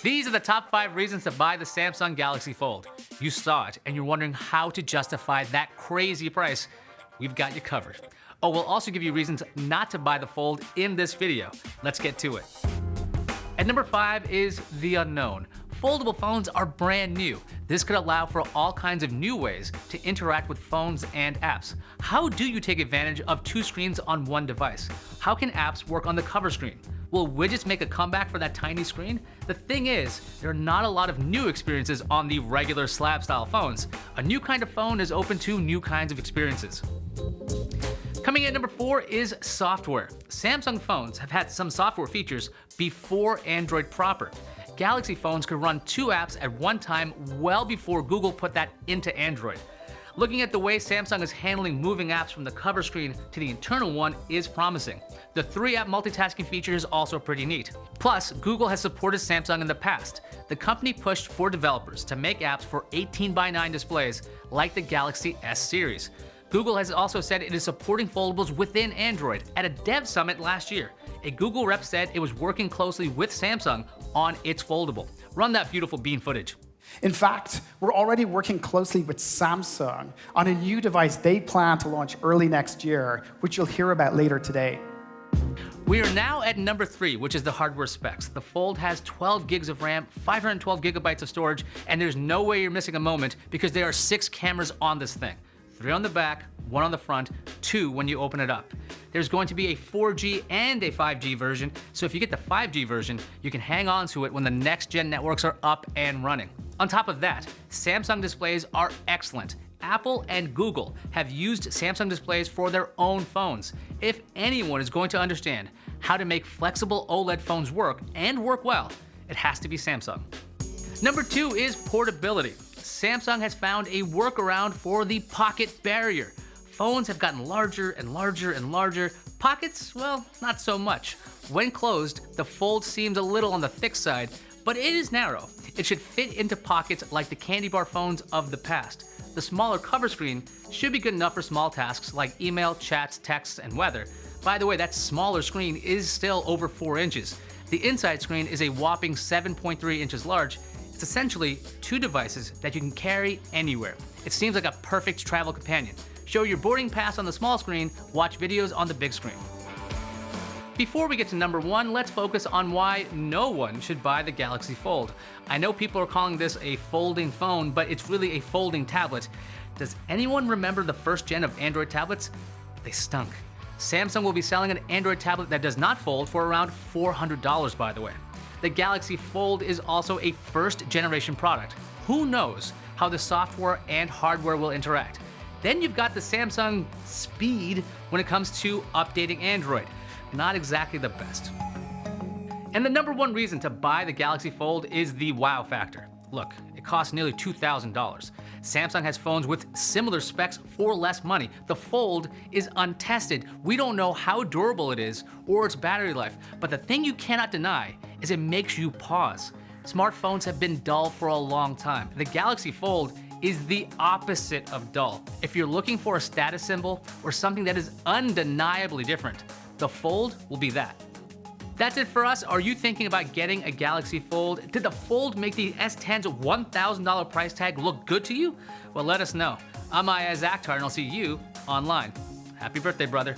These are the top 5 reasons to buy the Samsung Galaxy Fold. You saw it and you're wondering how to justify that crazy price. We've got you covered. Oh, we'll also give you reasons not to buy the Fold in this video. Let's get to it. At number 5 is the unknown. Foldable phones are brand new. This could allow for all kinds of new ways to interact with phones and apps. How do you take advantage of 2 screens on one device? How can apps work on the cover screen? Will widgets make a comeback for that tiny screen? The thing is, there are not a lot of new experiences on the regular slab style phones. A new kind of phone is open to new kinds of experiences. Coming in at number 4 is software. Samsung phones have had some software features before Android proper. Galaxy phones could run 2 apps at one time well before Google put that into Android. Looking at the way Samsung is handling moving apps from the cover screen to the internal one is promising. The 3-app multitasking feature is also pretty neat. Plus, Google has supported Samsung in the past. The company pushed for developers to make apps for 18:9 displays like the Galaxy S series. Google has also said it is supporting foldables within Android at a dev summit last year. A Google rep said it was working closely with Samsung on its foldable. Run that beautiful bean footage. In fact, we're already working closely with Samsung on a new device they plan to launch early next year, which you'll hear about later today. We are now at number 3, which is the hardware specs. The Fold has 12 gigs of RAM, 512 gigabytes of storage, and there's no way you're missing a moment because there are 6 cameras on this thing. 3 on the back, 1 on the front, 2 when you open it up. There's going to be a 4G and a 5G version, so if you get the 5G version, you can hang on to it when the next gen networks are up and running. On top of that, Samsung displays are excellent. Apple and Google have used Samsung displays for their own phones. If anyone is going to understand how to make flexible OLED phones work and work well, it has to be Samsung. Number 2 is portability. Samsung has found a workaround for the pocket barrier. Phones have gotten larger and larger and larger. Pockets, well, not so much. When closed, the Fold seems a little on the thick side, but it is narrow. It should fit into pockets like the candy bar phones of the past. The smaller cover screen should be good enough for small tasks like email, chats, texts, and weather. By the way, that smaller screen is still over 4 inches. The inside screen is a whopping 7.3 inches large. It's essentially 2 devices that you can carry anywhere. It seems like a perfect travel companion. Show your boarding pass on the small screen, watch videos on the big screen. Before we get to number 1, let's focus on why no one should buy the Galaxy Fold. I know people are calling this a folding phone, but it's really a folding tablet. Does anyone remember the first gen of Android tablets? They stunk. Samsung will be selling an Android tablet that does not fold for around $400, by the way. The Galaxy Fold is also a first-generation product. Who knows how the software and hardware will interact? Then you've got the Samsung speed when it comes to updating Android. Not exactly the best. And the number 1 reason to buy the Galaxy Fold is the wow factor. Look, it costs nearly $2,000. Samsung has phones with similar specs for less money. The Fold is untested. We don't know how durable it is or its battery life, but the thing you cannot deny is it makes you pause. Smartphones have been dull for a long time. The Galaxy Fold is the opposite of dull. If you're looking for a status symbol or something that is undeniably different, the Fold will be that. That's it for us. Are you thinking about getting a Galaxy Fold? Did the Fold make the S10's $1,000 price tag look good to you? Well, let us know. I'm Ayaz Akhtar, and I'll see you online. Happy birthday, brother.